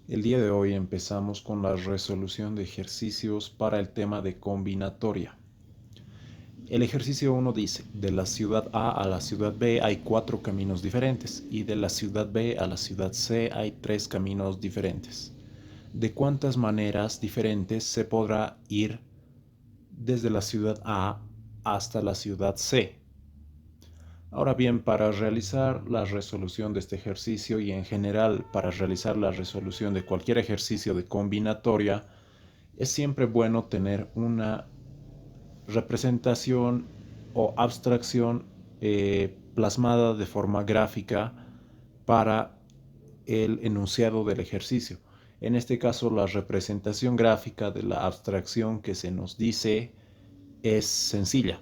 El día de hoy empezamos con la resolución de ejercicios para el tema de combinatoria. El ejercicio 1 dice, de la ciudad A a la ciudad B hay 4 caminos diferentes y de la ciudad B a la ciudad C hay 3 caminos diferentes. ¿De cuántas maneras diferentes se podrá ir desde la ciudad A hasta la ciudad C? Ahora bien, para realizar la resolución de este ejercicio y en general para realizar la resolución de cualquier ejercicio de combinatoria, es siempre bueno tener una representación o abstracción plasmada de forma gráfica para el enunciado del ejercicio. En este caso, la representación gráfica de la abstracción que se nos dice es sencilla.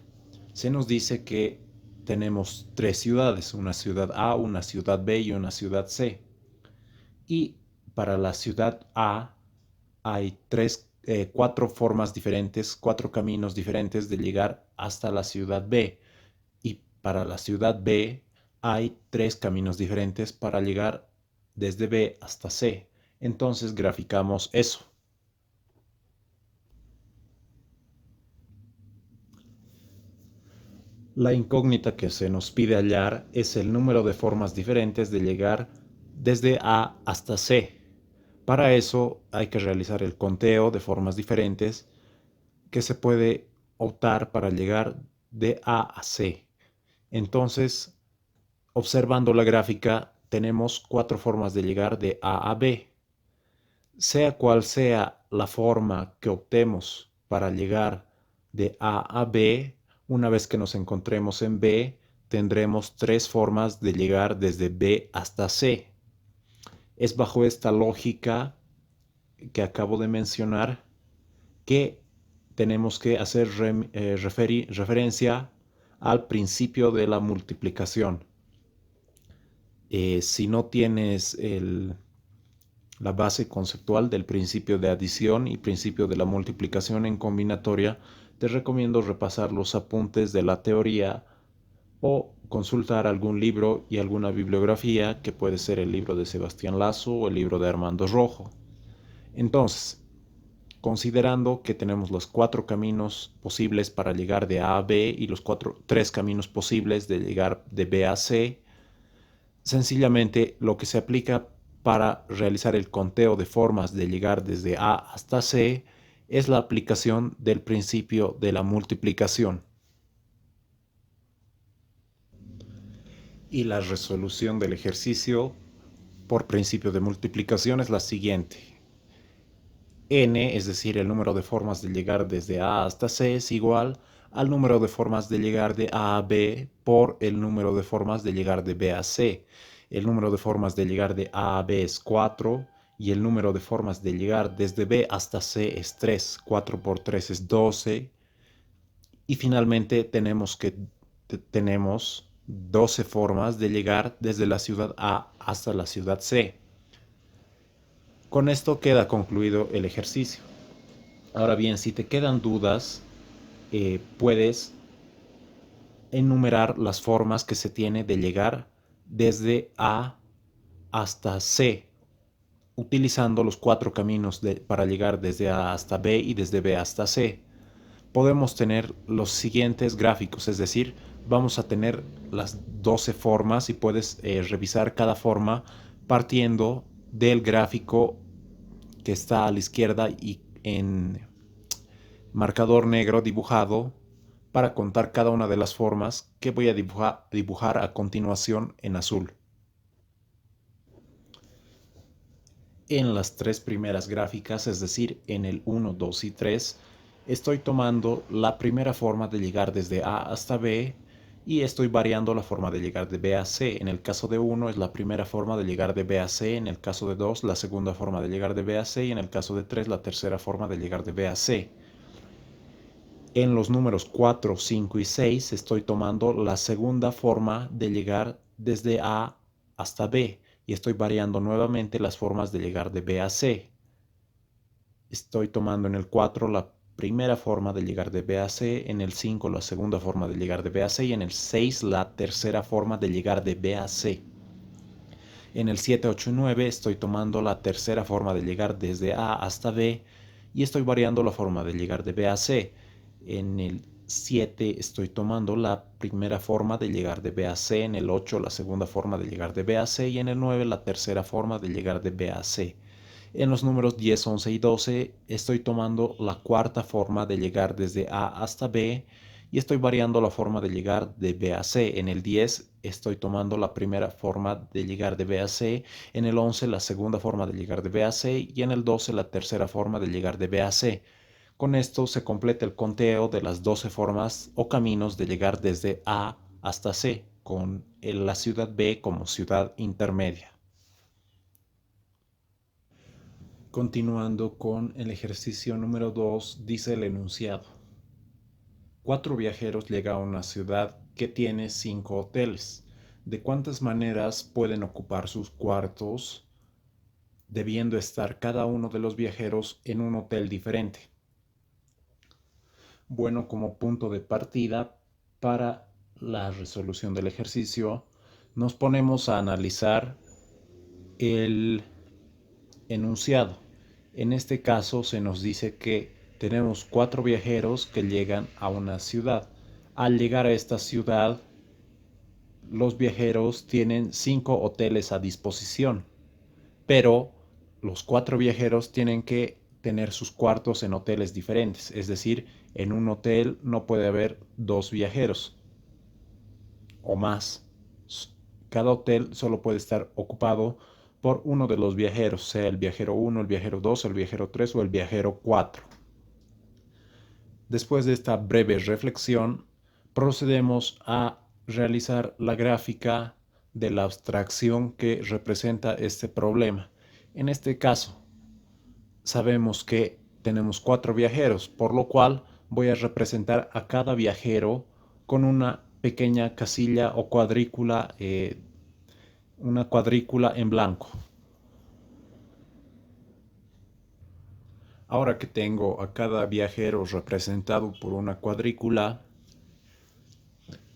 Se nos dice que tenemos 3 ciudades, una ciudad A, una ciudad B y una ciudad C. Y para la ciudad A hay 4 formas diferentes, 4 caminos diferentes de llegar hasta la ciudad B. Y para la ciudad B hay 3 caminos diferentes para llegar desde B hasta C. Entonces graficamos eso. La incógnita que se nos pide hallar es el número de formas diferentes de llegar desde A hasta C. Para eso hay que realizar el conteo de formas diferentes que se puede optar para llegar de A a C. Entonces, observando la gráfica, tenemos 4 formas de llegar de A a B. Sea cual sea la forma que optemos para llegar de A a B, una vez que nos encontremos en B, tendremos 3 formas de llegar desde B hasta C. Es bajo esta lógica que acabo de mencionar que tenemos que hacer referencia al principio de la multiplicación. Si no tienes la base conceptual del principio de adición y principio de la multiplicación en combinatoria, te recomiendo repasar los apuntes de la teoría o consultar algún libro y alguna bibliografía, que puede ser el libro de Sebastián Lazo o el libro de Armando Rojo. Entonces, considerando que tenemos los 4 caminos posibles para llegar de A a B y los 3 caminos posibles de llegar de B a C, sencillamente lo que se aplica para realizar el conteo de formas de llegar desde A hasta C es la aplicación del principio de la multiplicación. Y la resolución del ejercicio por principio de multiplicación es la siguiente. N, es decir, el número de formas de llegar desde A hasta C, es igual al número de formas de llegar de A a B por el número de formas de llegar de B a C. El número de formas de llegar de A a B es 4 y el número de formas de llegar desde B hasta C es 3. 4 por 3 es 12. Y finalmente tenemos 12 formas de llegar desde la ciudad A hasta la ciudad C. Con esto queda concluido el ejercicio. Ahora bien, si te quedan dudas, puedes enumerar las formas que se tiene de llegar desde A hasta C, utilizando los 4 caminos para llegar desde A hasta B y desde B hasta C. Podemos tener los siguientes gráficos, es decir, vamos a tener las 12 formas y puedes revisar cada forma partiendo del gráfico que está a la izquierda y en marcador negro dibujado para contar cada una de las formas que voy a dibujar a continuación en azul. En las 3 primeras gráficas, es decir, en el 1, 2 y 3, estoy tomando la primera forma de llegar desde A hasta B y estoy variando la forma de llegar de B a C. En el caso de 1 es la primera forma de llegar de B a C, en el caso de 2 la segunda forma de llegar de B a C y en el caso de 3 la tercera forma de llegar de B a C. En los números 4, 5 y 6 estoy tomando la segunda forma de llegar desde A hasta B y estoy variando nuevamente las formas de llegar de B a C. Estoy tomando en el 4 la primera forma de llegar de B a C, en el 5 la segunda forma de llegar de B a C y en el 6 la tercera forma de llegar de B a C. En el 7, 8 y 9 estoy tomando la tercera forma de llegar desde A hasta B y estoy variando la forma de llegar de B a C. En el 7 estoy tomando la primera forma de llegar de B a C, en el 8 la segunda forma de llegar de B a C y en el 9 la tercera forma de llegar de B a C. En los números 10, 11 y 12 estoy tomando la cuarta forma de llegar desde A hasta B y estoy variando la forma de llegar de B a C. En el 10 estoy tomando la primera forma de llegar de B a C, en el 11 la segunda forma de llegar de B a C y en el 12 la tercera forma de llegar de B a C. Con esto se completa el conteo de las 12 formas o caminos de llegar desde A hasta C, con la ciudad B como ciudad intermedia. Continuando con el ejercicio número 2, dice el enunciado. 4 viajeros llegan a una ciudad que tiene 5 hoteles. ¿De cuántas maneras pueden ocupar sus cuartos, debiendo estar cada uno de los viajeros en un hotel diferente? Bueno, como punto de partida para la resolución del ejercicio, nos ponemos a analizar el enunciado. En este caso se nos dice que tenemos 4 viajeros que llegan a una ciudad. Al llegar a esta ciudad, los viajeros tienen 5 hoteles a disposición, pero los 4 viajeros tienen que tener sus cuartos en hoteles diferentes, es decir, en un hotel no puede haber 2 viajeros o más. Cada hotel solo puede estar ocupado por uno de los viajeros, sea el viajero 1, el viajero 2, el viajero 3 o el viajero 4. Después de esta breve reflexión, procedemos a realizar la gráfica de la abstracción que representa este problema. En este caso, sabemos que tenemos 4 viajeros, por lo cual voy a representar a cada viajero con una pequeña casilla o cuadrícula, una cuadrícula en blanco. Ahora que tengo a cada viajero representado por una cuadrícula,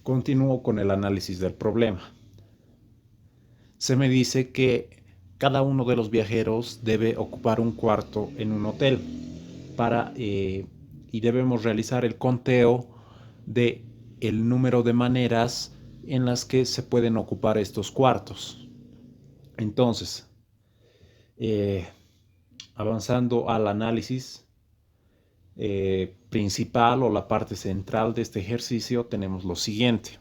continúo con el análisis del problema. Se me dice que cada uno de los viajeros debe ocupar un cuarto en un hotel y debemos realizar el conteo de el número de maneras en las que se pueden ocupar estos cuartos. Entonces, avanzando al análisis principal o la parte central de este ejercicio, tenemos lo siguiente.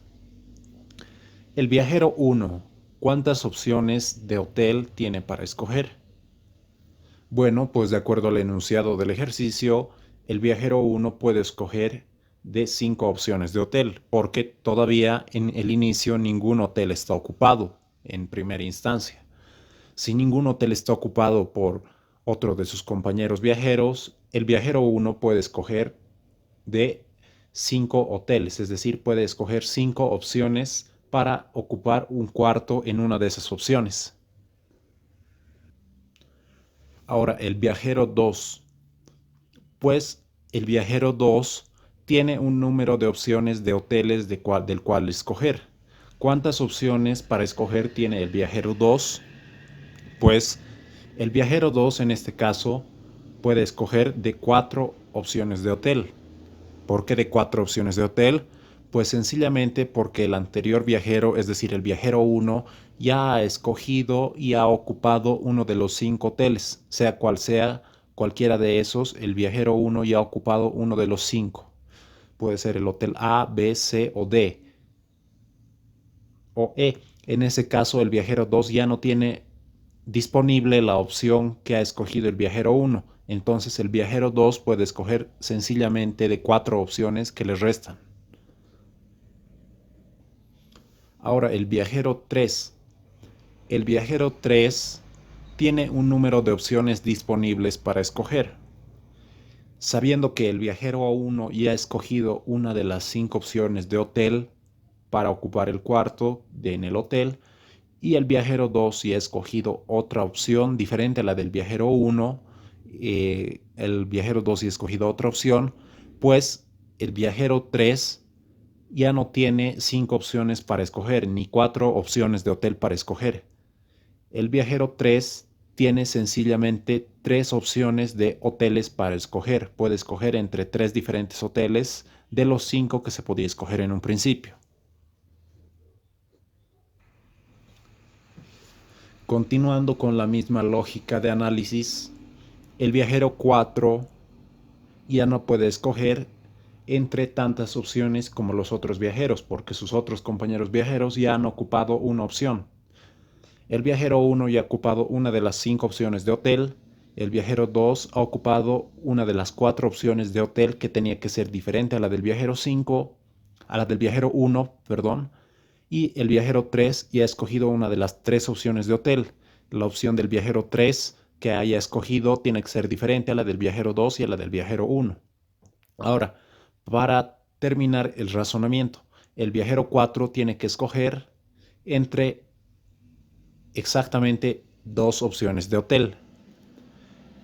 El viajero 1, ¿cuántas opciones de hotel tiene para escoger? Bueno, pues de acuerdo al enunciado del ejercicio, el viajero 1 puede escoger de 5 opciones de hotel, porque todavía en el inicio ningún hotel está ocupado en primera instancia. Si ningún hotel está ocupado por otro de sus compañeros viajeros, el viajero 1 puede escoger de 5 hoteles, es decir, puede escoger 5 opciones para ocupar un cuarto en una de esas opciones. Ahora, el viajero 2. Pues el viajero 2 tiene un número de opciones de hoteles del cual escoger. ¿Cuántas opciones para escoger tiene el viajero 2? Pues el viajero 2 en este caso puede escoger de 4 opciones de hotel. ¿Por qué de 4 opciones de hotel? Pues sencillamente porque el anterior viajero, es decir, el viajero 1, ya ha escogido y ha ocupado uno de los 5 hoteles, sea cual sea cualquiera de esos, el viajero 1 ya ha ocupado uno de los 5. Puede ser el hotel A, B, C o D o E. En ese caso, el viajero 2 ya no tiene disponible la opción que ha escogido el viajero 1. Entonces el viajero 2 puede escoger sencillamente de 4 opciones que le restan. Ahora el viajero 3. El viajero 3 tiene un número de opciones disponibles para escoger. Sabiendo que el viajero 1 ya ha escogido una de las 5 opciones de hotel para ocupar el cuarto en el hotel, y el viajero 2 ya ha escogido otra opción diferente a la del viajero 1, el viajero 2 ya ha escogido otra opción, pues el viajero 3 ya no tiene 5 opciones para escoger, ni 4 opciones de hotel para escoger. El viajero 3 tiene sencillamente 3 opciones de hoteles para escoger. Puede escoger entre 3 diferentes hoteles de los 5 que se podía escoger en un principio. Continuando con la misma lógica de análisis, el viajero 4 ya no puede escoger entre tantas opciones como los otros viajeros, porque sus otros compañeros viajeros ya han ocupado una opción. El viajero 1 ya ha ocupado una de las 5 opciones de hotel. El viajero 2 ha ocupado una de las 4 opciones de hotel que tenía que ser diferente a la del viajero 5, a la del viajero 1, perdón. Y el viajero 3 ya ha escogido una de las 3 opciones de hotel. La opción del viajero 3 que haya escogido tiene que ser diferente a la del viajero 2 y a la del viajero 1. Ahora, para terminar el razonamiento, el viajero 4 tiene que escoger entre exactamente 2 opciones de hotel.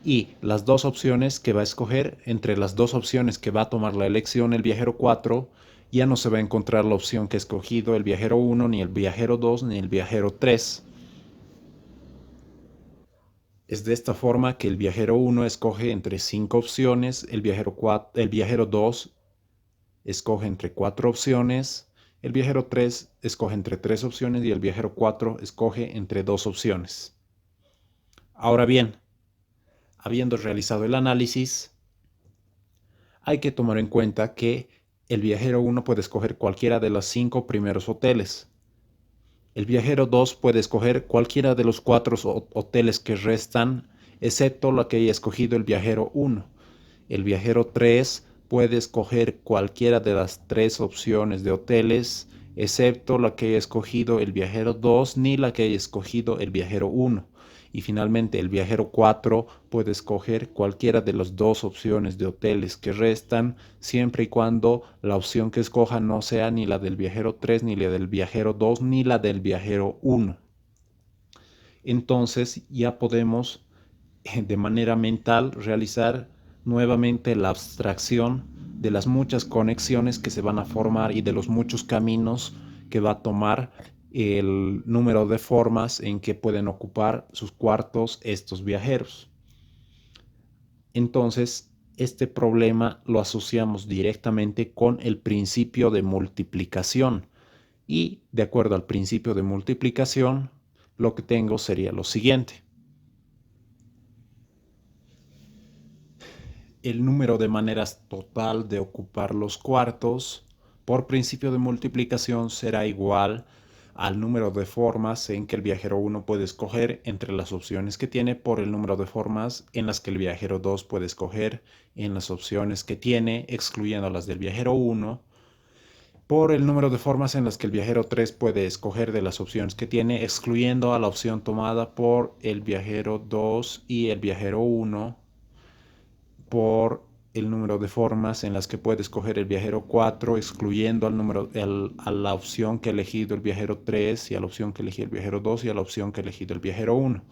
Y las 2 opciones que va a escoger, entre las 2 opciones que va a tomar la elección el viajero 4, ya no se va a encontrar la opción que ha escogido el viajero 1, ni el viajero 2, ni el viajero 3. Es de esta forma que el viajero 1 escoge entre 5 opciones, el viajero 2 escoge entre 4 opciones, el viajero 3 escoge entre 3 opciones y el viajero 4 escoge entre 2 opciones. Ahora bien, habiendo realizado el análisis, hay que tomar en cuenta que el viajero 1 puede escoger cualquiera de los 5 primeros hoteles. El viajero 2 puede escoger cualquiera de los 4 hoteles que restan, excepto lo que haya escogido el viajero 1. El viajero 3 puede escoger cualquiera de las 3 opciones de hoteles, excepto la que haya escogido el viajero 2 ni la que haya escogido el viajero 1. Y finalmente el viajero 4 puede escoger cualquiera de las 2 opciones de hoteles que restan, siempre y cuando la opción que escoja no sea ni la del viajero 3, ni la del viajero 2, ni la del viajero 1. Entonces ya podemos de manera mental realizar nuevamente la abstracción de las muchas conexiones que se van a formar y de los muchos caminos que va a tomar el número de formas en que pueden ocupar sus cuartos estos viajeros. Entonces, este problema lo asociamos directamente con el principio de multiplicación. Y de acuerdo al principio de multiplicación, lo que tengo sería lo siguiente. El número de maneras total de ocupar los cuartos por principio de multiplicación será igual al número de formas en que el viajero 1 puede escoger entre las opciones que tiene por el número de formas en las que el viajero 2 puede escoger en las opciones que tiene, excluyendo las del viajero 1, por el número de formas en las que el viajero 3 puede escoger de las opciones que tiene, excluyendo a la opción tomada por el viajero 2 y el viajero 1, por el número de formas en las que puede escoger el viajero 4, excluyendo a la opción que ha elegido el viajero 3 y a la opción que elegido el viajero 2 y a la opción que ha elegido el viajero 1.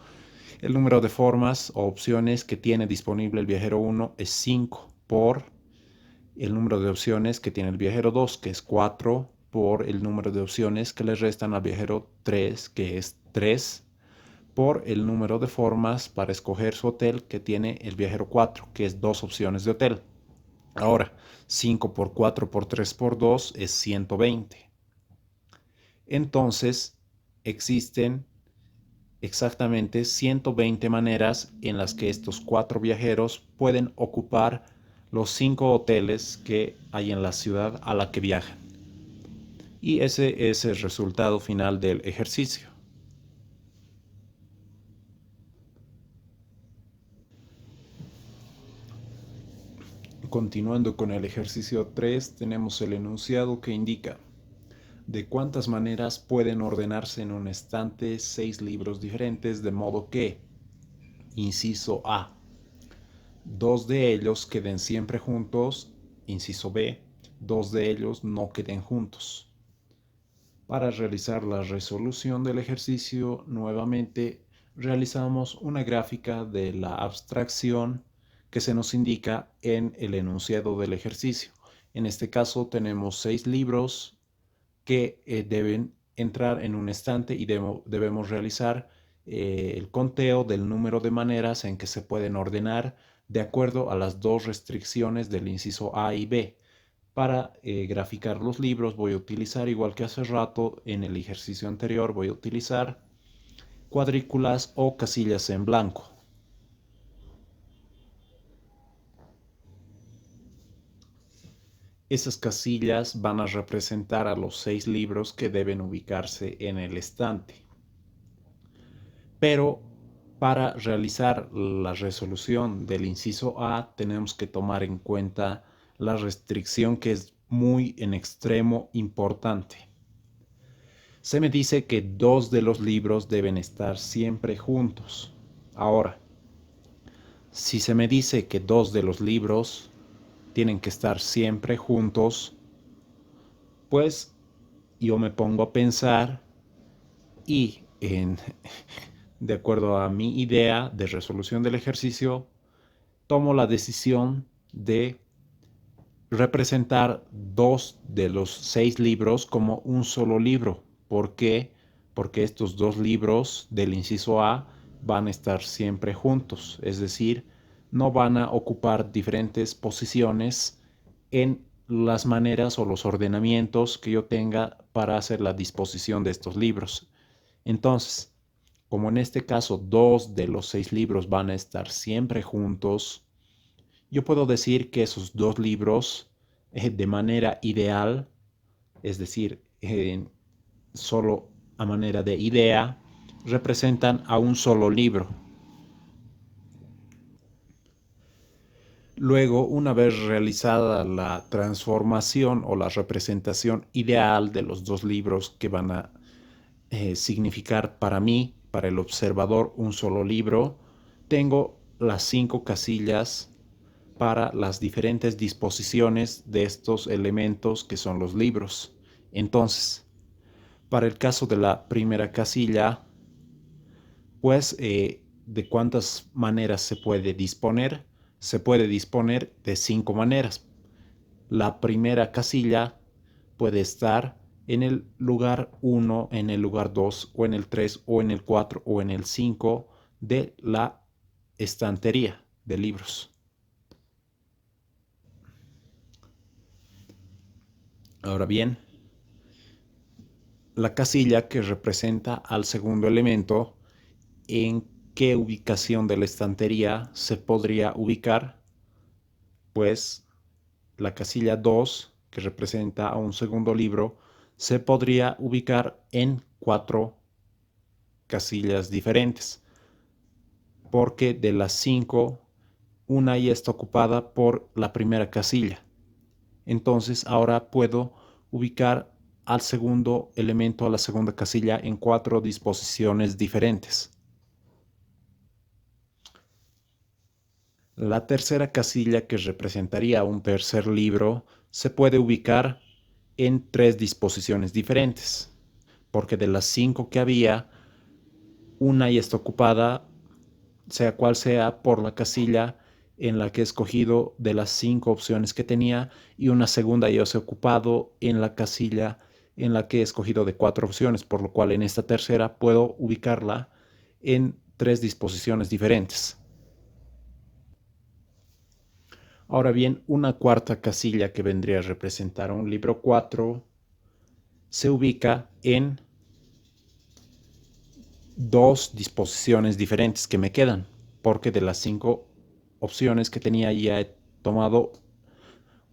El número de formas o opciones que tiene disponible el viajero 1 es 5 por el número de opciones que tiene el viajero 2, que es 4, por el número de opciones que le restan al viajero 3, que es 3, por el número de formas para escoger su hotel que tiene el viajero 4, que es 2 opciones de hotel. Ahora, 5 por 4 por 3 por 2 es 120. Entonces, existen exactamente 120 maneras en las que estos 4 viajeros pueden ocupar los 5 hoteles que hay en la ciudad a la que viajan. Y ese es el resultado final del ejercicio. Continuando con el ejercicio 3, tenemos el enunciado que indica de cuántas maneras pueden ordenarse en un estante 6 libros diferentes, de modo que, inciso A, 2 de ellos queden siempre juntos, inciso B, 2 de ellos no queden juntos. Para realizar la resolución del ejercicio, nuevamente realizamos una gráfica de la abstracción que se nos indica en el enunciado del ejercicio. En este caso tenemos 6 libros que deben entrar en un estante y debemos realizar el conteo del número de maneras en que se pueden ordenar de acuerdo a las dos restricciones del inciso A y B. Para graficar los libros voy a utilizar, igual que hace rato en el ejercicio anterior, voy a utilizar cuadrículas o casillas en blanco. Esas casillas van a representar a los 6 libros que deben ubicarse en el estante. Pero para realizar la resolución del inciso A tenemos que tomar en cuenta la restricción que es muy en extremo importante. Se me dice que 2 de los libros deben estar siempre juntos. Ahora, si se me dice que 2 de los libros tienen que estar siempre juntos, pues yo me pongo a pensar y de acuerdo a mi idea de resolución del ejercicio, tomo la decisión de representar 2 de los 6 libros como un solo libro. ¿Por qué? Porque estos 2 libros del inciso A van a estar siempre juntos, es decir, no van a ocupar diferentes posiciones en las maneras o los ordenamientos que yo tenga para hacer la disposición de estos libros. Entonces, como en este caso 2 de los 6 libros van a estar siempre juntos, yo puedo decir que esos 2 libros de manera ideal, es decir, solo a manera de idea, representan a un solo libro. Luego, una vez realizada la transformación o la representación ideal de los 2 libros que van a significar para mí, para el observador, un solo libro, tengo las 5 casillas para las diferentes disposiciones de estos elementos que son los libros. Entonces, para el caso de la primera casilla, pues, ¿de cuántas maneras se puede disponer? Se puede disponer de 5 maneras. La primera casilla puede estar en el lugar 1, en el lugar 2, o en el 3, o en el 4, o en el 5 de la estantería de libros. Ahora bien, la casilla que representa al segundo elemento, ¿en qué ubicación de la estantería se podría ubicar? Pues la casilla 2, que representa a un segundo libro, se podría ubicar en 4 casillas diferentes, porque de las 5, una ya está ocupada por la primera casilla. Entonces ahora puedo ubicar al segundo elemento, a la segunda casilla, en 4 disposiciones diferentes. La tercera casilla, que representaría un tercer libro, se puede ubicar en 3 disposiciones diferentes, porque de las 5 que había, una ya está ocupada, sea cual sea, por la casilla en la que he escogido de las 5 opciones que tenía, y una segunda ya se ha ocupado en la casilla en la que he escogido de 4 opciones, por lo cual en esta tercera puedo ubicarla en 3 disposiciones diferentes. Ahora bien, una cuarta casilla, que vendría a representar un libro 4, se ubica en 2 disposiciones diferentes que me quedan, porque de las 5 opciones que tenía ya he tomado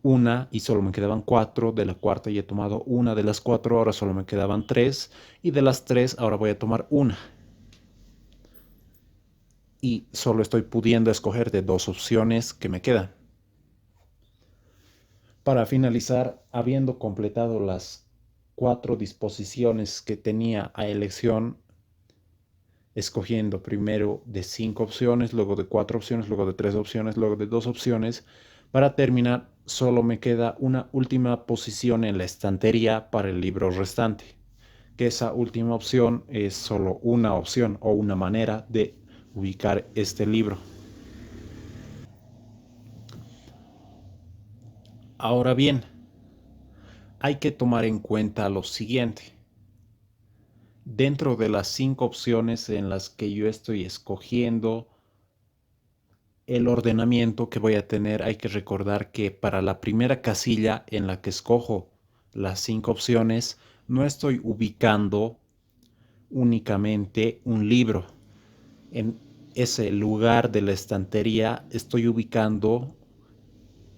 una y solo me quedaban 4, de la cuarta ya he tomado una, de las 4 ahora solo me quedaban 3, y de las 3 ahora voy a tomar una. Y solo estoy pudiendo escoger de 2 opciones que me quedan. Para finalizar, habiendo completado las 4 disposiciones que tenía a elección, escogiendo primero de 5 opciones, luego de 4 opciones, luego de 3 opciones, luego de 2 opciones, para terminar, solo me queda una última posición en la estantería para el libro restante, que esa última opción es solo una opción o una manera de ubicar este libro. Ahora bien, hay que tomar en cuenta lo siguiente. Dentro de las 5 opciones en las que yo estoy escogiendo el ordenamiento que voy a tener, hay que recordar que para la primera casilla en la que escojo las 5 opciones, no estoy ubicando únicamente un libro. En ese lugar de la estantería estoy ubicando,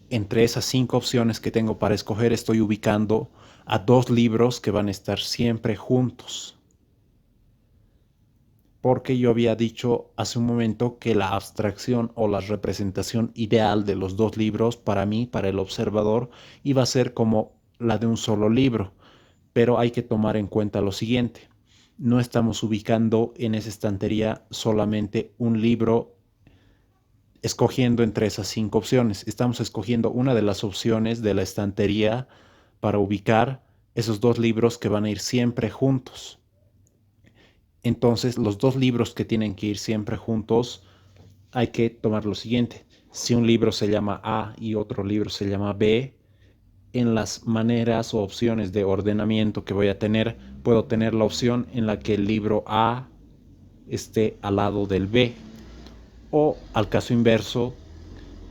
entre esas 5 opciones que tengo para escoger, estoy ubicando a 2 libros que van a estar siempre juntos. Porque yo había dicho hace un momento que la abstracción o la representación ideal de los 2 libros para mí, para el observador, iba a ser como la de un solo libro. Pero hay que tomar en cuenta lo siguiente: no estamos ubicando en esa estantería solamente un libro escogiendo entre esas 5 opciones. Estamos escogiendo una de las opciones de la estantería para ubicar esos 2 libros que van a ir siempre juntos. Entonces, los 2 libros que tienen que ir siempre juntos, hay que tomar lo siguiente: si un libro se llama A y otro libro se llama B, en las maneras o opciones de ordenamiento que voy a tener, puedo tener la opción en la que el libro A esté al lado del B, o al caso inverso,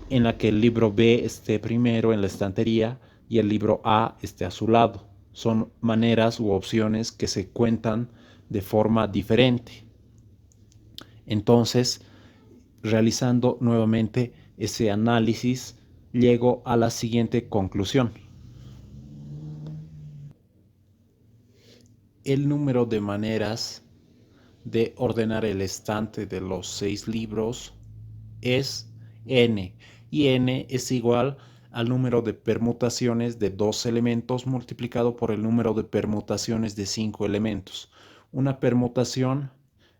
en la que el libro B esté primero en la estantería y el libro A esté a su lado. Son maneras u opciones que se cuentan de forma diferente. Entonces, realizando nuevamente ese análisis, llego a la siguiente conclusión: el número de maneras de ordenar el estante de los 6 libros es n, y n es igual al número de permutaciones de 2 elementos multiplicado por el número de permutaciones de 5 elementos. Una permutación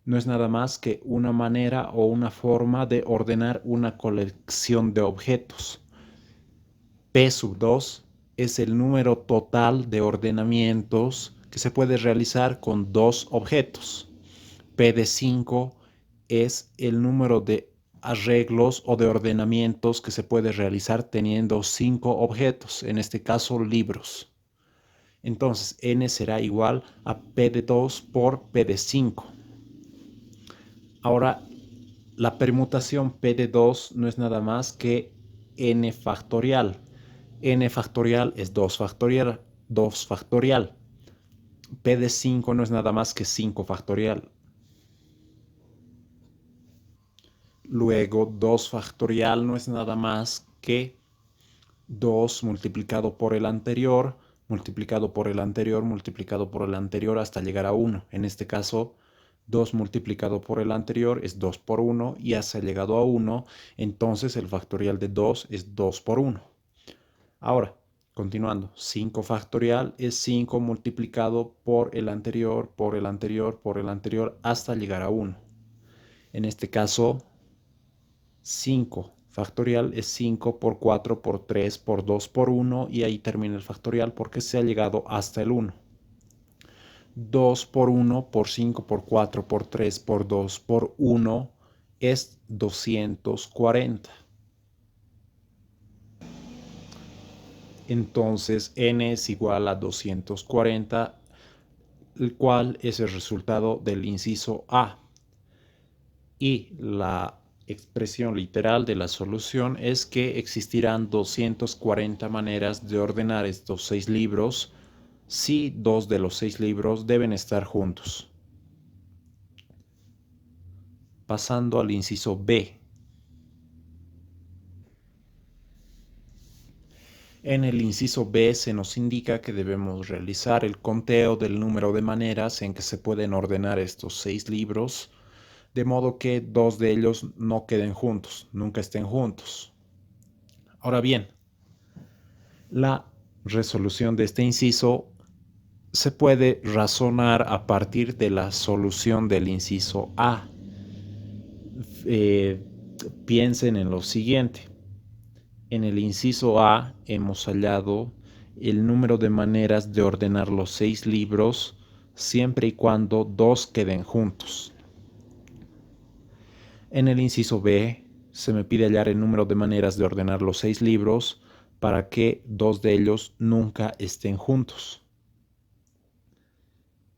no es nada más que una manera o una forma de ordenar una colección de objetos. P sub 2 es el número total de ordenamientos que se puede realizar con 2 objetos. P de 5 es el número de arreglos o de ordenamientos que se puede realizar teniendo 5 objetos, en este caso libros. Entonces, n será igual a P de 2 por P de 5. Ahora, la permutación P de 2 no es nada más que n factorial. N factorial es 2 factorial. 2 factorial. P de 5 no es nada más que 5 factorial. Luego, 2 factorial no es nada más que 2 multiplicado por el anterior, multiplicado por el anterior, multiplicado por el anterior hasta llegar a 1. En este caso, 2 multiplicado por el anterior es 2 por 1 y ya se ha llegado a 1. Entonces el factorial de 2 es 2 por 1. Ahora, continuando, 5 factorial es 5 multiplicado por el anterior, por el anterior, por el anterior hasta llegar a 1. En este caso, 5 factorial es 5 por 4 por 3 por 2 por 1, y ahí termina el factorial porque se ha llegado hasta el 1. 2 por 1 por 5 por 4 por 3 por 2 por 1 es 240. Entonces n es igual a 240, el cual es el resultado del inciso A. Y la expresión literal de la solución es que existirán 240 maneras de ordenar estos 6 libros si 2 de los 6 libros deben estar juntos. Pasando al inciso B. En el inciso B se nos indica que debemos realizar el conteo del número de maneras en que se pueden ordenar estos 6 libros, de modo que 2 de ellos no queden juntos, nunca estén juntos. Ahora bien, la resolución de este inciso se puede razonar a partir de la solución del inciso A. Piensen en lo siguiente: en el inciso A hemos hallado el número de maneras de ordenar los 6 libros siempre y cuando 2 queden juntos. En el inciso B se me pide hallar el número de maneras de ordenar los 6 libros para que 2 de ellos nunca estén juntos.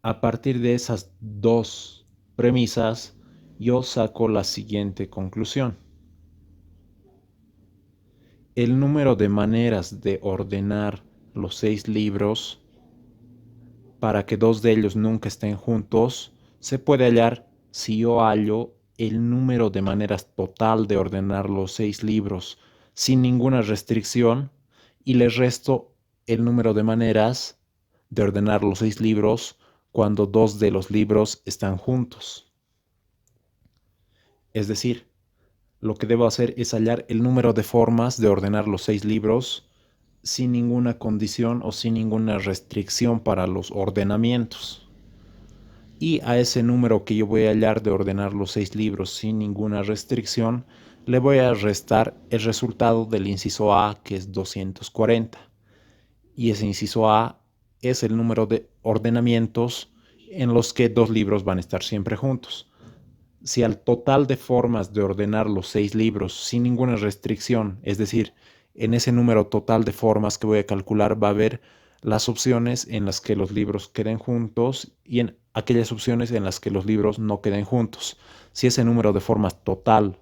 A partir de esas dos premisas, yo saco la siguiente conclusión. El número de maneras de ordenar los 6 libros para que dos de ellos nunca estén juntos se puede hallar si yo hallo el número de maneras total de ordenar los 6 libros sin ninguna restricción y le resto el número de maneras de ordenar los 6 libros cuando dos de los libros están juntos. Es decir, lo que debo hacer es hallar el número de formas de ordenar los 6 libros sin ninguna condición o sin ninguna restricción para los ordenamientos. Y a ese número que yo voy a hallar de ordenar los 6 libros sin ninguna restricción, le voy a restar el resultado del inciso A, que es 240. Y ese inciso A es el número de ordenamientos en los que dos libros van a estar siempre juntos. Si al total de formas de ordenar los 6 libros sin ninguna restricción, es decir, en ese número total de formas que voy a calcular va a haber las opciones en las que los libros queden juntos y en aquellas opciones en las que los libros no queden juntos. Si ese número de formas total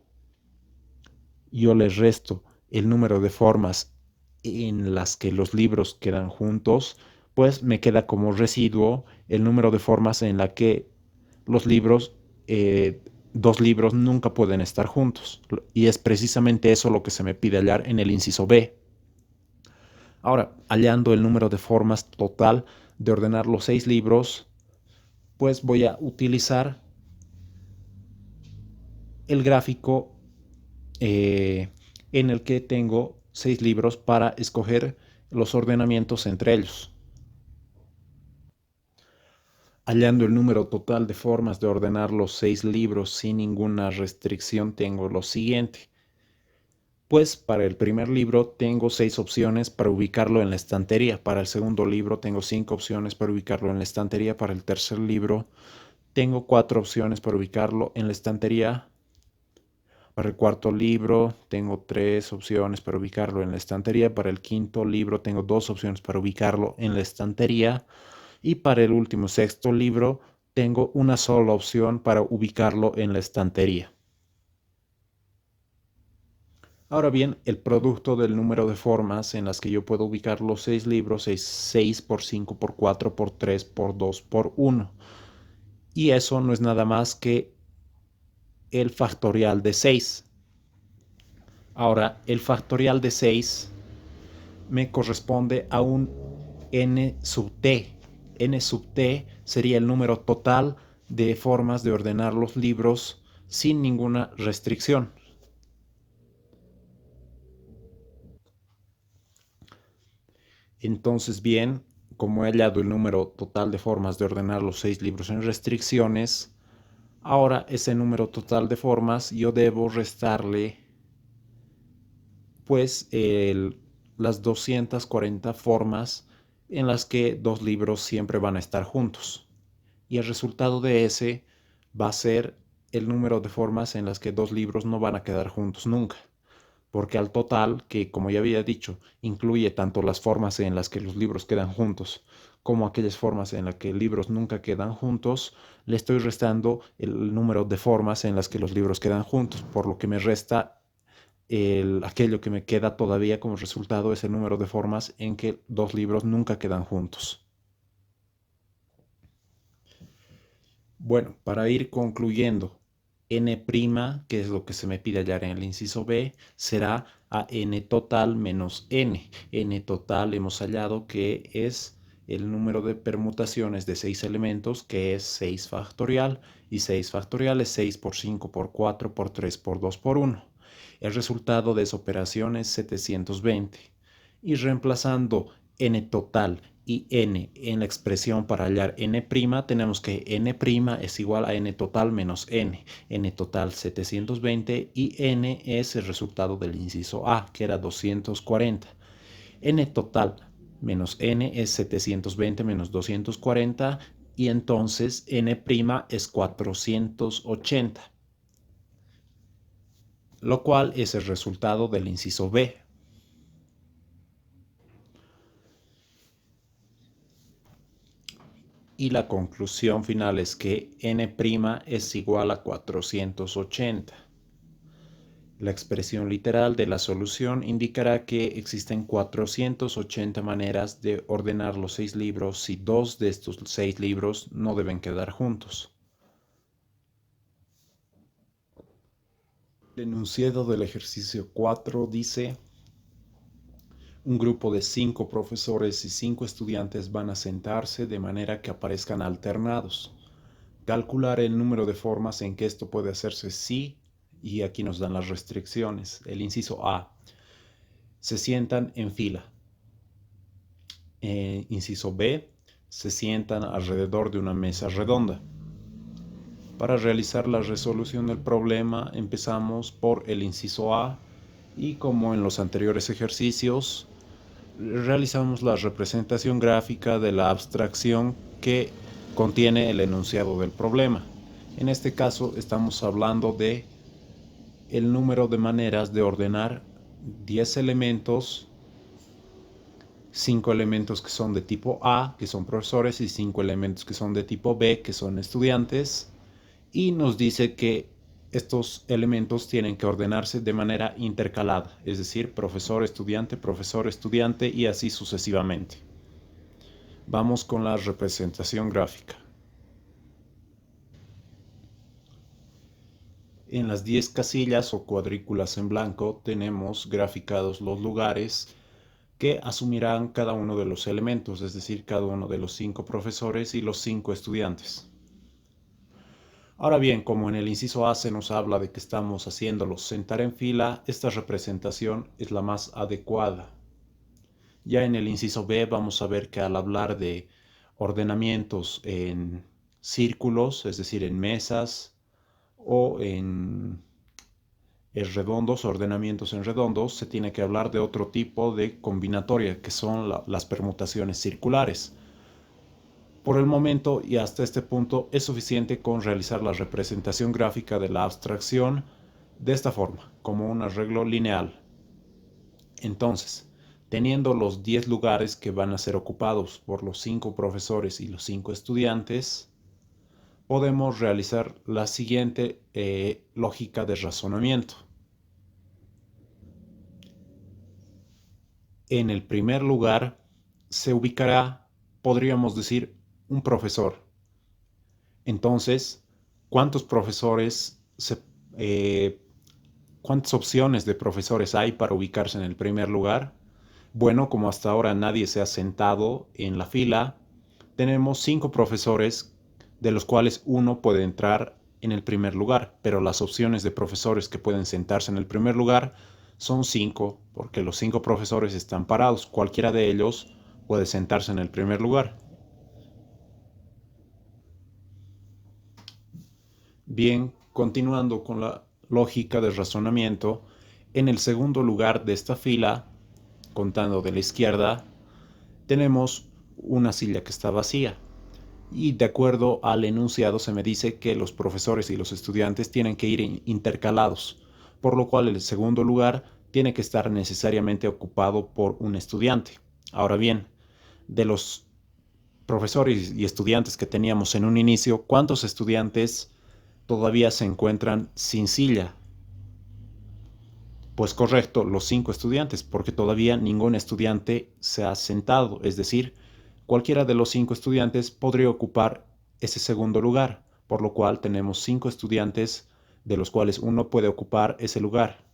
yo le resto el número de formas en las que los libros quedan juntos, pues me queda como residuo el número de formas en la que los libros, dos libros nunca pueden estar juntos. Y es precisamente eso lo que se me pide hallar en el inciso B. Ahora, hallando el número de formas total de ordenar los 6 libros, pues voy a utilizar el gráfico en el que tengo 6 libros para escoger los ordenamientos entre ellos. Hallando el número total de formas de ordenar los 6 libros sin ninguna restricción, tengo lo siguiente. Pues para el primer libro tengo 6 opciones para ubicarlo en la estantería. Para el segundo libro tengo 5 opciones para ubicarlo en la estantería. Para el tercer libro tengo 4 opciones para ubicarlo en la estantería. Para el cuarto libro tengo 3 opciones para ubicarlo en la estantería. Para el quinto libro tengo 2 opciones para ubicarlo en la estantería. Y para el último, sexto libro, tengo una sola opción para ubicarlo en la estantería. Ahora bien, el producto del número de formas en las que yo puedo ubicar los 6 libros es 6 por 5 por 4 por 3 por 2 por 1. Y eso no es nada más que el factorial de 6. Ahora, el factorial de 6 me corresponde a un n sub t. N sub t sería el número total de formas de ordenar los libros sin ninguna restricción. Entonces, bien, como he hallado el número total de formas de ordenar los 6 libros en restricciones, ahora ese número total de formas yo debo restarle pues las 240 formas en las que dos libros siempre van a estar juntos. Y el resultado de ese va a ser el número de formas en las que dos libros no van a quedar juntos nunca. Porque al total, que como ya había dicho, incluye tanto las formas en las que los libros quedan juntos como aquellas formas en las que libros nunca quedan juntos, le estoy restando el número de formas en las que los libros quedan juntos, por lo que me resta aquello que me queda todavía como resultado es el número de formas en que dos libros nunca quedan juntos. Bueno, para ir concluyendo, n', que es lo que se me pide hallar en el inciso B, será a n total menos n. N total hemos hallado que es el número de permutaciones de 6 elementos, que es 6 factorial, y 6 factorial es 6 por 5 por 4 por 3 por 2 por 1. El resultado de esa operación es 720. Y reemplazando n total y n en la expresión para hallar n', tenemos que n' es igual a n total menos n. N total 720 y n es el resultado del inciso A, que era 240. N total menos n es 720 menos 240 y entonces n' es 480, lo cual es el resultado del inciso B. Y la conclusión final es que n' es igual a 480. La expresión literal de la solución indicará que existen 480 maneras de ordenar los 6 libros si 2 de estos 6 libros no deben quedar juntos. El enunciado del ejercicio 4 dice: un grupo de 5 profesores y 5 estudiantes van a sentarse de manera que aparezcan alternados. Calcular el número de formas en que esto puede hacerse si, y aquí nos dan las restricciones. El inciso A: se sientan en fila. Inciso B: se sientan alrededor de una mesa redonda. Para realizar la resolución del problema empezamos por el inciso A y, como en los anteriores ejercicios, realizamos la representación gráfica de la abstracción que contiene el enunciado del problema. En este caso estamos hablando de el número de maneras de ordenar 10 elementos, 5 elementos que son de tipo A, que son profesores, y 5 elementos que son de tipo B, que son estudiantes, y nos dice que estos elementos tienen que ordenarse de manera intercalada, es decir, profesor, estudiante, y así sucesivamente. Vamos con la representación gráfica. En las 10 casillas o cuadrículas en blanco tenemos graficados los lugares que asumirán cada uno de los elementos, es decir, cada uno de los 5 profesores y los 5 estudiantes. Ahora bien, como en el inciso A se nos habla de que estamos haciéndolos sentar en fila, esta representación es la más adecuada. Ya en el inciso B vamos a ver que al hablar de ordenamientos en círculos, es decir, en mesas o en redondos, ordenamientos en redondos, se tiene que hablar de otro tipo de combinatoria, que son las permutaciones circulares. Por el momento y hasta este punto es suficiente con realizar la representación gráfica de la abstracción de esta forma, como un arreglo lineal. Entonces, teniendo los 10 lugares que van a ser ocupados por los 5 profesores y los 5 estudiantes, podemos realizar la siguiente lógica de razonamiento. En el primer lugar se ubicará, podríamos decir, un profesor. Entonces, ¿cuántos cuántas opciones de profesores hay para ubicarse en el primer lugar? Bueno, como hasta ahora nadie se ha sentado en la fila, tenemos 5 profesores, de los cuales uno puede entrar en el primer lugar, pero las opciones de profesores que pueden sentarse en el primer lugar son 5, porque los 5 profesores están parados. Cualquiera de ellos puede sentarse en el primer lugar. Bien, continuando con la lógica de razonamiento, en el segundo lugar de esta fila, contando de la izquierda, tenemos una silla que está vacía. Y de acuerdo al enunciado se me dice que los profesores y los estudiantes tienen que ir intercalados, por lo cual el segundo lugar tiene que estar necesariamente ocupado por un estudiante. Ahora bien, de los profesores y estudiantes que teníamos en un inicio, ¿cuántos estudiantes todavía se encuentran sin silla? Pues correcto, los 5 estudiantes, porque todavía ningún estudiante se ha sentado, es decir, cualquiera de los 5 estudiantes podría ocupar ese segundo lugar, por lo cual tenemos 5 estudiantes de los cuales uno puede ocupar ese lugar.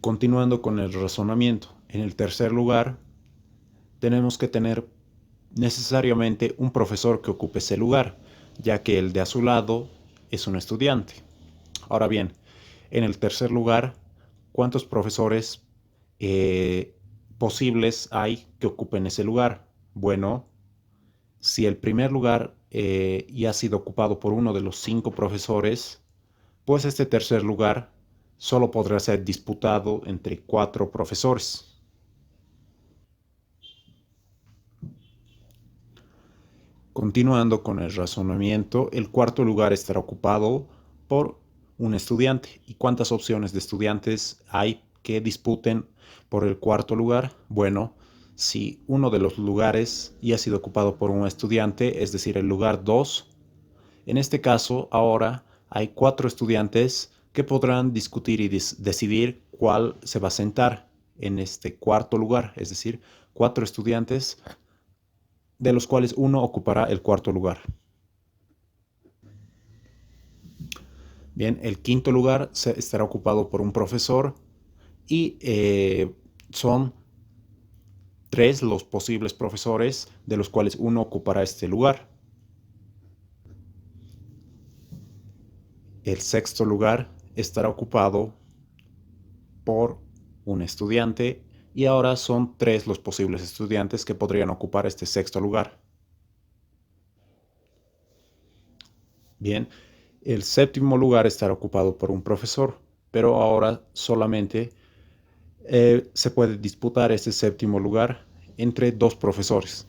Continuando con el razonamiento, en el tercer lugar tenemos que tener necesariamente un profesor que ocupe ese lugar, ya que el de a su lado es un estudiante. Ahora bien, en el tercer lugar, ¿cuántos profesores posibles hay que ocupen ese lugar? Bueno, si el primer lugar ya ha sido ocupado por uno de los 5 profesores, pues este tercer lugar solo podrá ser disputado entre 4 profesores. Continuando con el razonamiento, el cuarto lugar estará ocupado por un estudiante. ¿Y cuántas opciones de estudiantes hay que disputen por el cuarto lugar? Bueno, si uno de los lugares ya ha sido ocupado por un estudiante, es decir, el lugar 2. En este caso, ahora hay 4 estudiantes que podrán discutir y decidir cuál se va a sentar en este cuarto lugar, es decir, 4 estudiantes de los cuales uno ocupará el cuarto lugar. Bien, el quinto lugar estará ocupado por un profesor y son 3 los posibles profesores de los cuales uno ocupará este lugar. El sexto lugar estará ocupado por un estudiante y ahora son 3 los posibles estudiantes que podrían ocupar este sexto lugar. Bien, el séptimo lugar estará ocupado por un profesor, pero ahora solamente se puede disputar este séptimo lugar entre 2 profesores.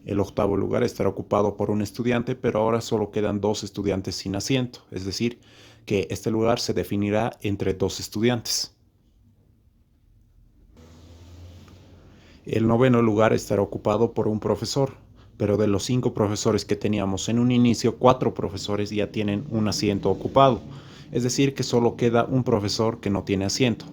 El octavo lugar estará ocupado por un estudiante, pero ahora solo quedan 2 estudiantes sin asiento, es decir, que este lugar se definirá entre 2 estudiantes. El noveno lugar estará ocupado por un profesor, pero de los 5 profesores que teníamos en un inicio, 4 profesores ya tienen un asiento ocupado, es decir, que solo queda un profesor que no tiene asiento,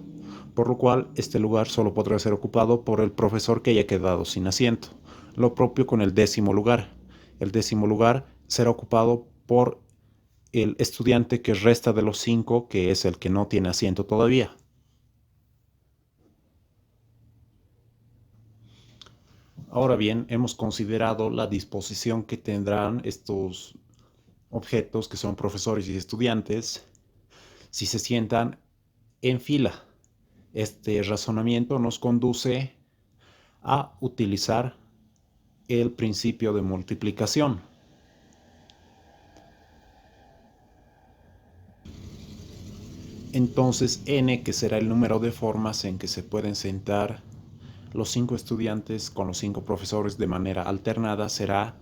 por lo cual este lugar solo podrá ser ocupado por el profesor que haya quedado sin asiento. Lo propio con el décimo lugar. El décimo lugar será ocupado por el estudiante que resta de los 5, que es el que no tiene asiento todavía. Ahora bien, hemos considerado la disposición que tendrán estos objetos, que son profesores y estudiantes, si se sientan en fila. Este razonamiento nos conduce a utilizar el principio de multiplicación. Entonces n, que será el número de formas en que se pueden sentar los 5 estudiantes con los 5 profesores de manera alternada, será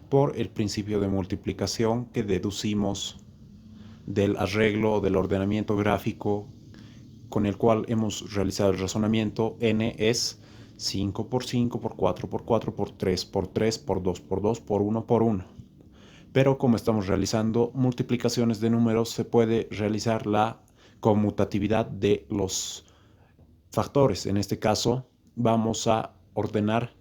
por el principio de multiplicación que deducimos del arreglo del ordenamiento gráfico con el cual hemos realizado el razonamiento. N es 5 por 5 por 4 por 4 por 3 por 3 por 2 por 2 por 1 por 1. Pero como estamos realizando multiplicaciones de números, se puede realizar la conmutatividad de los factores. En este caso, vamos a ordenar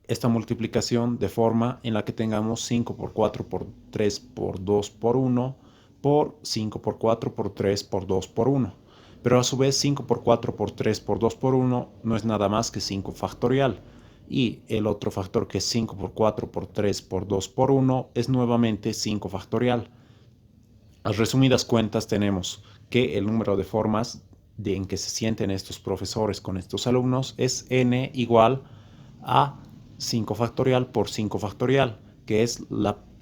esta multiplicación de forma en la que tengamos 5 por 4 por 3 por 2 por 1 por 5 por 4 por 3 por 2 por 1. Pero a su vez 5 por 4 por 3 por 2 por 1 no es nada más que 5 factorial. Y el otro factor, que es 5 por 4 por 3 por 2 por 1, es nuevamente 5 factorial. A resumidas cuentas, tenemos que el número de formas en que se sienten estos profesores con estos alumnos es n igual a 5 factorial por 5 factorial, que es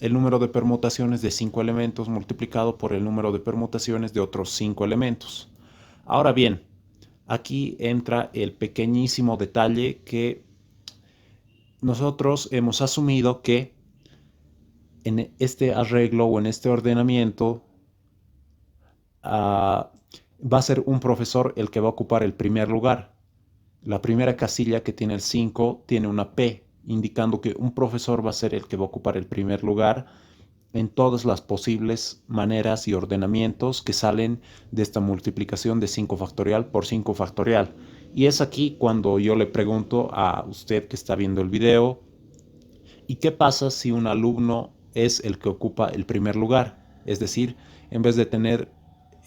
el número de permutaciones de 5 elementos multiplicado por el número de permutaciones de otros 5 elementos. Ahora bien, aquí entra el pequeñísimo detalle que nosotros hemos asumido que en este arreglo o en este ordenamiento va a ser un profesor el que va a ocupar el primer lugar. La primera casilla, que tiene el 5, tiene una P, indicando que un profesor va a ser el que va a ocupar el primer lugar en todas las posibles maneras y ordenamientos que salen de esta multiplicación de 5 factorial por 5 factorial. Y es aquí cuando yo le pregunto a usted que está viendo el video, ¿y qué pasa si un alumno es el que ocupa el primer lugar? Es decir, en vez de tener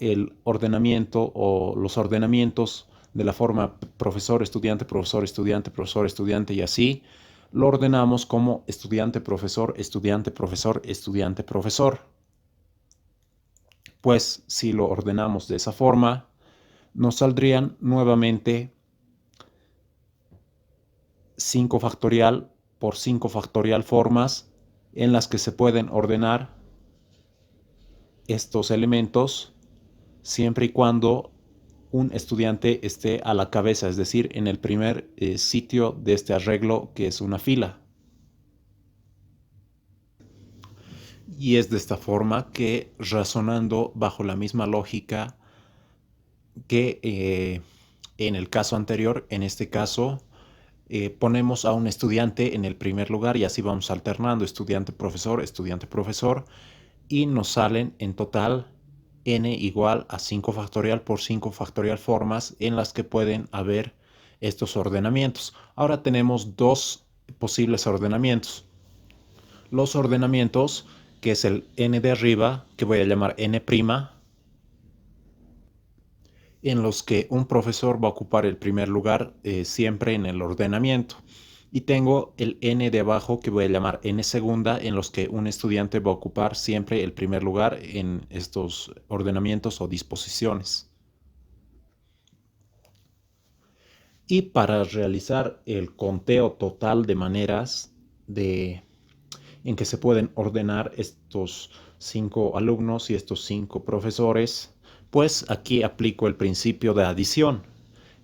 el ordenamiento o los ordenamientos de la forma profesor, estudiante, profesor, estudiante, profesor, estudiante y así, lo ordenamos como estudiante, profesor, estudiante, profesor, estudiante, profesor. Pues si lo ordenamos de esa forma, nos saldrían nuevamente 5 factorial por 5 factorial formas en las que se pueden ordenar estos elementos siempre y cuando un estudiante esté a la cabeza, es decir, en el primer sitio de este arreglo, que es una fila. Y es de esta forma que, razonando bajo la misma lógica que en el caso anterior. En este caso, ponemos a un estudiante en el primer lugar y así vamos alternando estudiante, profesor, y nos salen en total n igual a 5 factorial por 5 factorial formas en las que pueden haber estos ordenamientos. Ahora tenemos dos posibles ordenamientos. Los ordenamientos, que es el n de arriba, que voy a llamar n', en los que un profesor va a ocupar el primer lugar siempre en el ordenamiento. Y tengo el n de abajo que voy a llamar n segunda, en los que un estudiante va a ocupar siempre el primer lugar en estos ordenamientos o disposiciones. Y para realizar el conteo total de maneras en que se pueden ordenar estos 5 alumnos y estos 5 profesores, pues aquí aplico el principio de adición.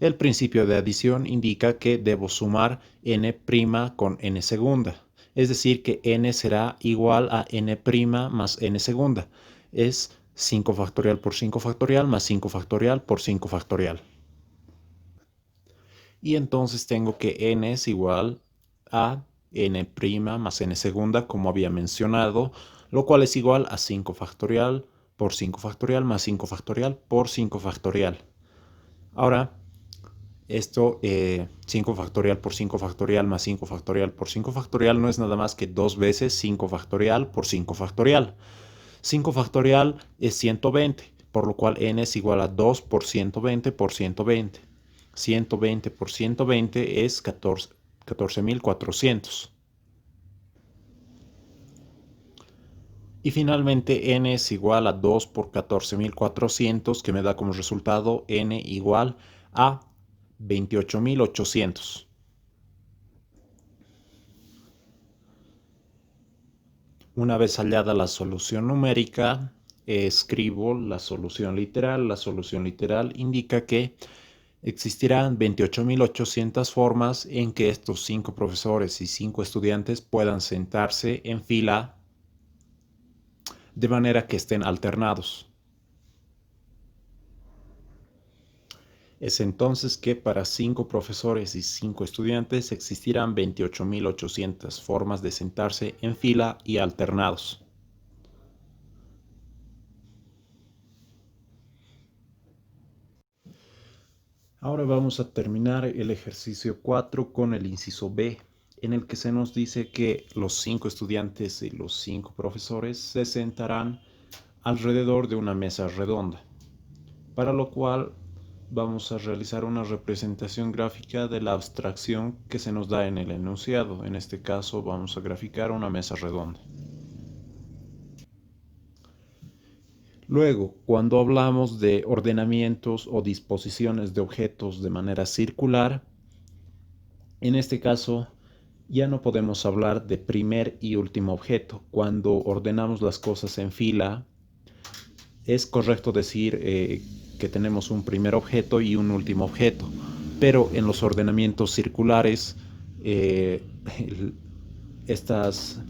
El principio de adición indica que debo sumar n' con n segunda. Es decir, que n será igual a n' más n segunda. Es 5 factorial por 5 factorial más 5 factorial por 5 factorial. Y entonces tengo que n es igual a n' más n segunda, como había mencionado, lo cual es igual a 5 factorial por 5 factorial más 5 factorial por 5 factorial. Ahora, esto 5 factorial por 5 factorial más 5 factorial por 5 factorial no es nada más que 2 veces 5 factorial por 5 factorial. 5 factorial es 120, por lo cual n es igual a 2 por 120 por 120. 120 por 120 es 14.400. Y finalmente n es igual a 2 por 14.400, que me da como resultado n igual a 28.800. Una vez hallada la solución numérica, escribo la solución literal. La solución literal indica que existirán 28.800 formas en que estos 5 profesores y 5 estudiantes puedan sentarse en fila de manera que estén alternados. Es entonces que para 5 profesores y 5 estudiantes existirán 28.800 formas de sentarse en fila y alternados. Ahora vamos a terminar el ejercicio 4 con el inciso B, en el que se nos dice que los 5 estudiantes y los 5 profesores se sentarán alrededor de una mesa redonda, para lo cual vamos a realizar una representación gráfica de la abstracción que se nos da en el enunciado. En este caso vamos a graficar una mesa redonda. Luego, cuando hablamos de ordenamientos o disposiciones de objetos de manera circular, en este caso ya no podemos hablar de primer y último objeto. Cuando ordenamos las cosas en fila, es correcto decir que tenemos un primer objeto y un último objeto, pero en los ordenamientos circulares, estas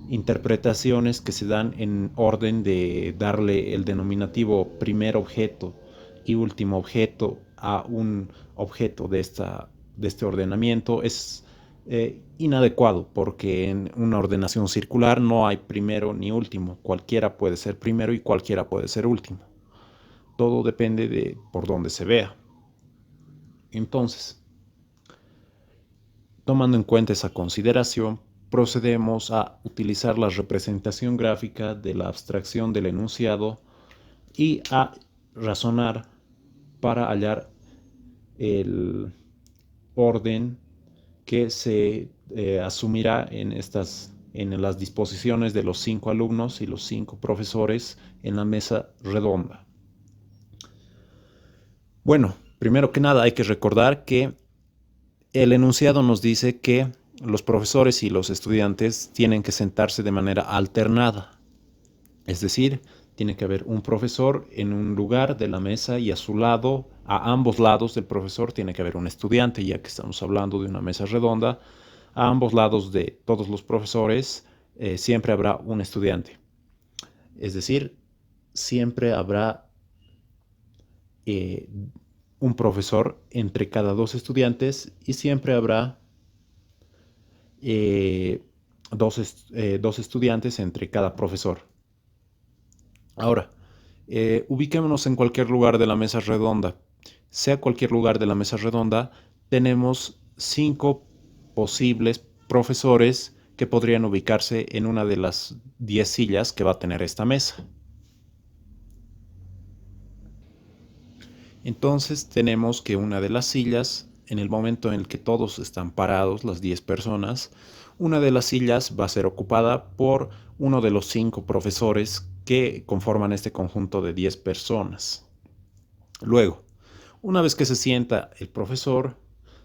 interpretaciones que se dan en orden de darle el denominativo primer objeto y último objeto a un objeto de este ordenamiento es inadecuado, porque en una ordenación circular no hay primero ni último. Cualquiera puede ser primero y cualquiera puede ser último. Todo depende de por dónde se vea. Entonces, tomando en cuenta esa consideración, procedemos a utilizar la representación gráfica de la abstracción del enunciado y a razonar para hallar el orden que se asumirá en las disposiciones de los 5 alumnos y los 5 profesores en la mesa redonda. Bueno, primero que nada hay que recordar que el enunciado nos dice que los profesores y los estudiantes tienen que sentarse de manera alternada. Es decir, tiene que haber un profesor en un lugar de la mesa y a su lado, a ambos lados del profesor, tiene que haber un estudiante, ya que estamos hablando de una mesa redonda. A ambos lados de todos los profesores siempre habrá un estudiante. Es decir, siempre habrá un profesor entre cada dos estudiantes y siempre habrá eh, dos estudiantes entre cada profesor. Ahora, ubiquémonos en cualquier lugar de la mesa redonda. Sea cualquier lugar de la mesa redonda, tenemos 5 posibles profesores que podrían ubicarse en una de las 10 sillas que va a tener esta mesa. Entonces tenemos que una de las sillas, en el momento en el que todos están parados, las 10 personas, una de las sillas va a ser ocupada por uno de los 5 profesores que conforman este conjunto de 10 personas. Luego, una vez que se sienta el profesor,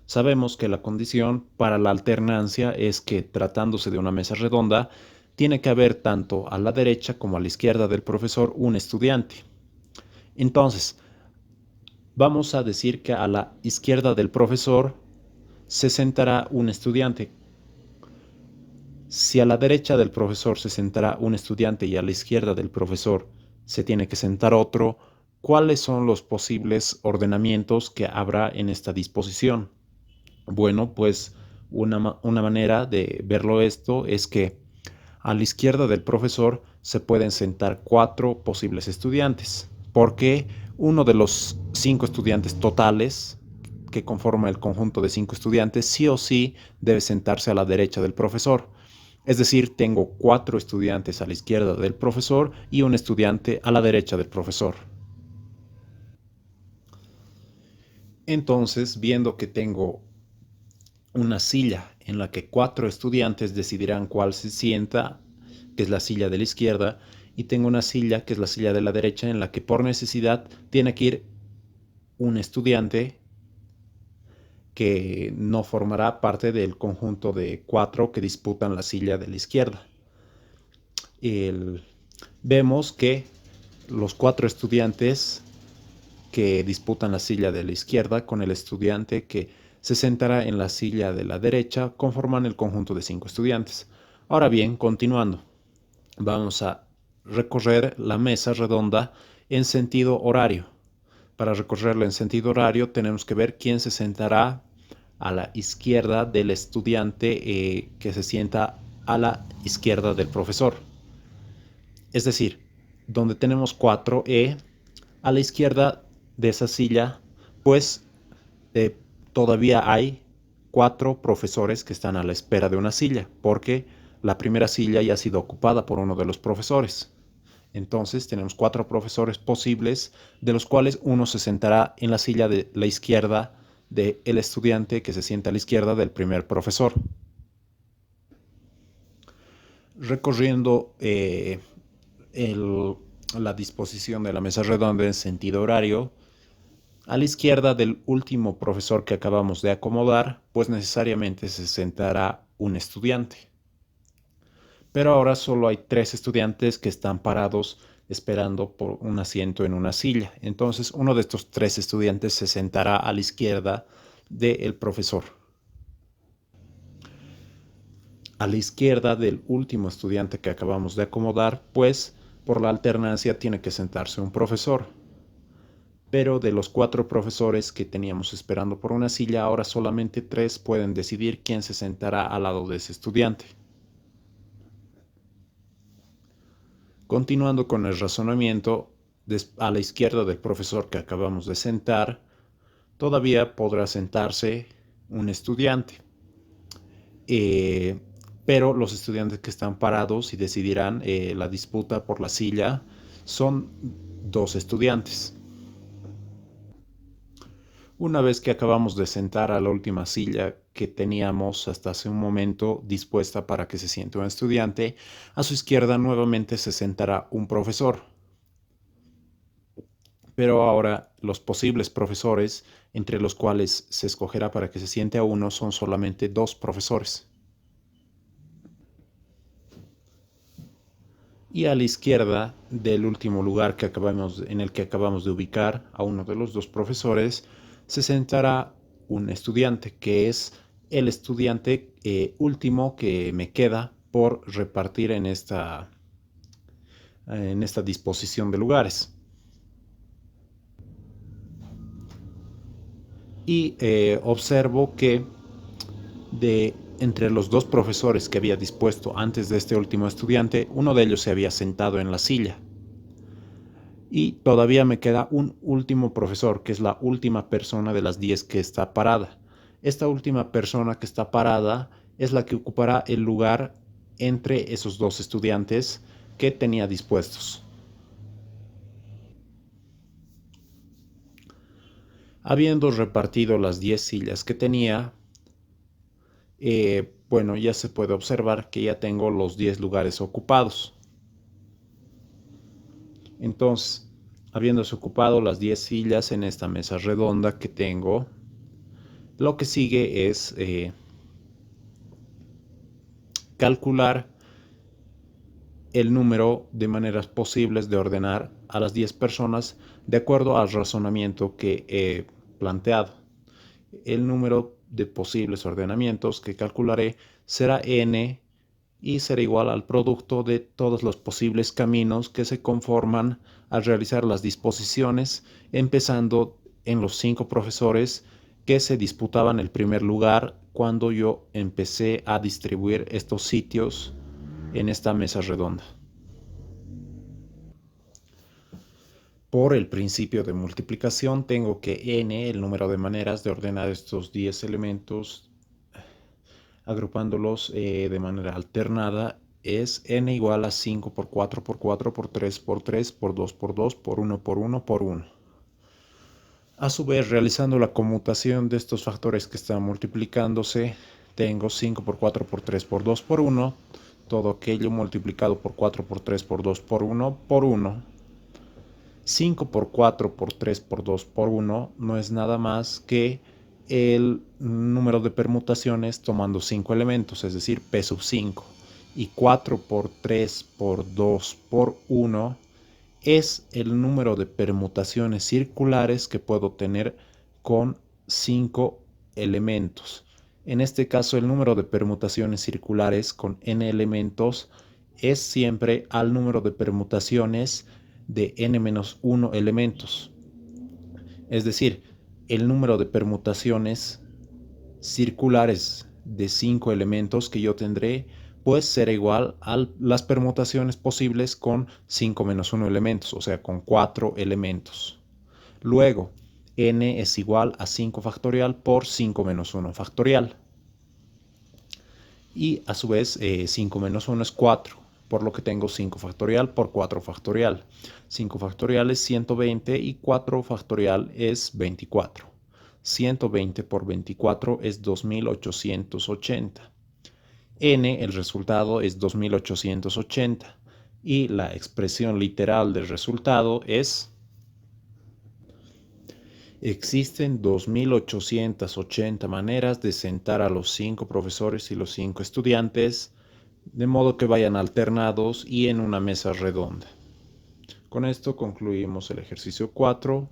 sabemos que la condición para la alternancia es que, tratándose de una mesa redonda, tiene que haber tanto a la derecha como a la izquierda del profesor un estudiante. Entonces, vamos a decir que a la izquierda del profesor se sentará un estudiante. Si a la derecha del profesor se sentará un estudiante y a la izquierda del profesor se tiene que sentar otro, ¿cuáles son los posibles ordenamientos que habrá en esta disposición? Bueno, pues una manera de verlo esto es que a la izquierda del profesor se pueden sentar 4 posibles estudiantes, porque uno de los 5 estudiantes totales que conforma el conjunto de 5 estudiantes sí o sí debe sentarse a la derecha del profesor. Es decir, tengo 4 estudiantes a la izquierda del profesor y un estudiante a la derecha del profesor. Entonces, viendo que tengo una silla en la que 4 estudiantes decidirán cuál se sienta, que es la silla de la izquierda, y tengo una silla, que es la silla de la derecha, en la que por necesidad tiene que ir un estudiante que no formará parte del conjunto de 4 que disputan la silla de la izquierda. El, Vemos que los 4 estudiantes que disputan la silla de la izquierda con el estudiante que se sentará en la silla de la derecha conforman el conjunto de 5 estudiantes. Ahora bien, continuando, vamos a recorrer la mesa redonda en sentido horario. Para recorrerla en sentido horario tenemos que ver quién se sentará a la izquierda del estudiante que se sienta a la izquierda del profesor. Es decir, donde tenemos 4E, a la izquierda de esa silla, pues eh, todavía hay 4 profesores que están a la espera de una silla, porque la primera silla ya ha sido ocupada por uno de los profesores. Entonces tenemos 4 profesores posibles, de los cuales uno se sentará en la silla de la izquierda del estudiante que se sienta a la izquierda del primer profesor. Recorriendo el, la disposición de la mesa redonda en sentido horario, a la izquierda del último profesor que acabamos de acomodar, pues necesariamente se sentará un estudiante. Pero ahora solo hay 3 estudiantes que están parados esperando por un asiento en una silla. Entonces uno de estos 3 estudiantes se sentará a la izquierda del profesor. A la izquierda del último estudiante que acabamos de acomodar, pues por la alternancia tiene que sentarse un profesor. Pero de los 4 profesores que teníamos esperando por una silla, ahora solamente 3 pueden decidir quién se sentará al lado de ese estudiante. Continuando con el razonamiento, a la izquierda del profesor que acabamos de sentar, todavía podrá sentarse un estudiante. Pero los estudiantes que están parados y decidirán la disputa por la silla son 2 estudiantes. Una vez que acabamos de sentar a la última silla que teníamos hasta hace un momento dispuesta para que se siente un estudiante, a su izquierda nuevamente se sentará un profesor. Pero ahora los posibles profesores, entre los cuales se escogerá para que se siente a uno, son solamente 2 profesores. Y a la izquierda del último lugar en el que acabamos de ubicar a uno de los 2 profesores, se sentará un estudiante, que es el estudiante último que me queda por repartir en esta disposición de lugares. y observo que entre los dos profesores que había dispuesto antes de este último estudiante, uno de ellos se había sentado en la silla. Y todavía me queda un último profesor, que es la última persona de las 10 que está parada. Esta última persona que está parada es la que ocupará el lugar entre esos dos estudiantes que tenía dispuestos. Habiendo repartido las 10 sillas que tenía, bueno, ya se puede observar que ya tengo los 10 lugares ocupados. Entonces, habiéndose ocupado las 10 sillas en esta mesa redonda que tengo, lo que sigue es calcular el número de maneras posibles de ordenar a las 10 personas de acuerdo al razonamiento que he planteado. El número de posibles ordenamientos que calcularé será n y será igual al producto de todos los posibles caminos que se conforman al realizar las disposiciones, empezando en los 5 profesores que se disputaban el primer lugar cuando yo empecé a distribuir estos sitios en esta mesa redonda. Por el principio de multiplicación tengo que n, el número de maneras de ordenar estos 10 elementos, agrupándolos de manera alternada, es n igual a 5 por 4 por 4 por 3 por 3 por 2 por 2 por 1 por 1 por 1. A su vez, realizando la conmutación de estos factores que están multiplicándose, tengo 5 por 4 por 3 por 2 por 1, todo aquello multiplicado por 4 por 3 por 2 por 1 por 1. 5 por 4 por 3 por 2 por 1 no es nada más que el número de permutaciones tomando 5 elementos, es decir, P sub 5. Y 4 por 3 por 2 por 1 es el número de permutaciones circulares que puedo tener con 5 elementos. En este caso, el número de permutaciones circulares con n elementos es siempre al número de permutaciones de n-1 elementos. Es decir, el número de permutaciones circulares de 5 elementos que yo tendré, pues será igual a las permutaciones posibles con 5 menos 1 elementos, o sea, con 4 elementos. Luego, n es igual a 5 factorial por 5 menos 1 factorial. Y a su vez, 5 menos 1 es 4, por lo que tengo 5 factorial por 4 factorial. 5 factorial es 120 y 4 factorial es 24. 120 por 24 es 2880. N, el resultado, es 2880. Y la expresión literal del resultado es: existen 2880 maneras de sentar a los 5 profesores y los 5 estudiantes, de modo que vayan alternados y en una mesa redonda. Con esto concluimos el ejercicio 4.